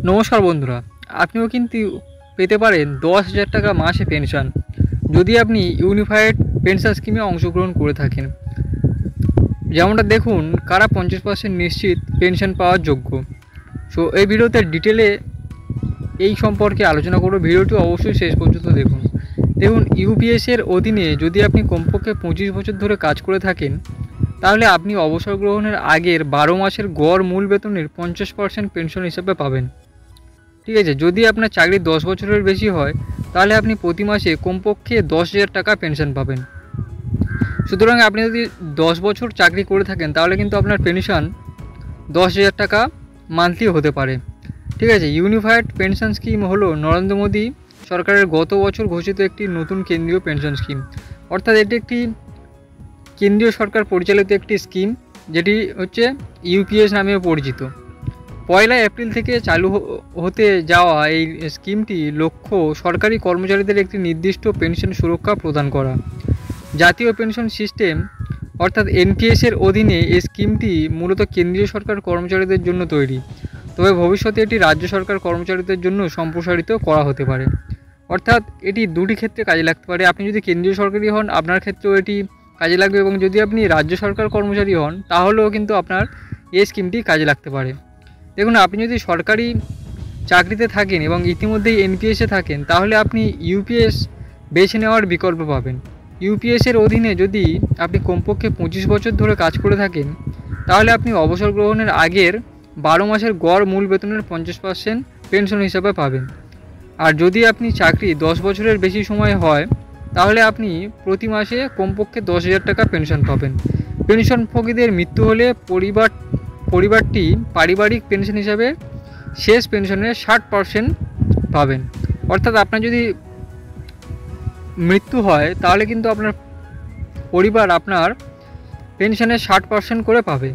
নমস্কার বন্ধুরা, আপনিও কিন্তু পেতে পারেন 10,000 টাকা মাসে পেনশন যদি আপনি ইউনিফাইড পেনশন স্কিমে অংশগ্রহণ করে থাকেন। যেমনটা দেখুন, কারা 50% নিশ্চিত পেনশন পাওয়ার যোগ্য। সো এই ভিডিওতে ডিটেলে এই সম্পর্কে আলোচনা করব। ভিডিওটি অবশ্যই শেষ পর্যন্ত দেখুন। ইউপিএসের অধীনে যদি আপনি কমপক্ষে 25 বছর ধরে কাজ করে থাকেন, তাহলে আপনি অবসর গ্রহণের আগের 12 মাসের গড় মূল বেতনের 50% পেনশন হিসেবে পাবেন। ঠিক আছে, যদি আপনার চাকরি 10 বছরের বেশি হয়, তাহলে আপনি প্রতি মাসে কমপক্ষে 10,000 টাকা পেনশন পাবেন। সুতরাং আপনি যদি 10 বছর চাকরি করে থাকেন, তাহলে কিন্তু আপনার পেনশন 10,000 টাকা মান্থলি হতে পারে। ঠিক আছে, ইউনিফাইড পেনশন স্কিম হলো নরেন্দ্র মোদী সরকারের গত বছর ঘোষিত একটি নতুন কেন্দ্রীয় পেনশন স্কিম। অর্থাৎ এটি একটি কেন্দ্রীয় সরকার পরিচালিত একটি স্কিম, যেটি হচ্ছে ইউপিএস নামে পরিচিত। 1 এপ্রিল থেকে চালু হতে যাওয়া এই স্কিমটি লক্ষ্য সরকারি কর্মচারীদের একটি নির্দিষ্ট পেনশন সুরক্ষা প্রদান করা। জাতীয় পেনশন সিস্টেম অর্থাৎ এনপিএসের অধীনে এই স্কিমটি মূলত কেন্দ্রীয় সরকার কর্মচারীদের জন্য তৈরি, তবে ভবিষ্যতে এটি রাজ্য সরকার কর্মচারীদের জন্য সম্প্রসারিত করা হতে পারে। অর্থাৎ এটি দুটি ক্ষেত্রে কাজে লাগতে পারে। আপনি যদি কেন্দ্রীয় সরকারি হন, আপনার ক্ষেত্রেও এটি কাজে লাগবে, এবং যদি আপনি রাজ্য সরকার কর্মচারী হন, তাহলেও কিন্তু আপনার এই স্কিমটি কাজে লাগতে পারে। দেখুন, আপনি যদি সরকারি চাকরিতে থাকেন এবং ইতিমধ্যেই এনপিএসে থাকেন, তাহলে আপনি ইউপিএস বেছে নেওয়ার বিকল্প পাবেন। ইউপিএসের অধীনে যদি আপনি কমপক্ষে 25 বছর ধরে কাজ করে থাকেন, তাহলে আপনি অবসর গ্রহণের আগের 12 মাসের গড় মূল বেতনের 50% পেনশন হিসাবে পাবেন। আর যদি আপনি চাকরি 10 বছরের বেশি সময় হয়, তাহলে আপনি প্রতি মাসে কমপক্ষে 10,000 টাকা পেনশন পাবেন। পেনশনভোগীদের মৃত্যু হলে পরিবারটি পারিবারিক পেনশন হিসাবে শেষ পেনশনের 60% পাবেন। অর্থাৎ আপনার যদি মৃত্যু হয়, তাহলে কিন্তু আপনার পরিবার আপনার পেনশনের 60% করে পাবে।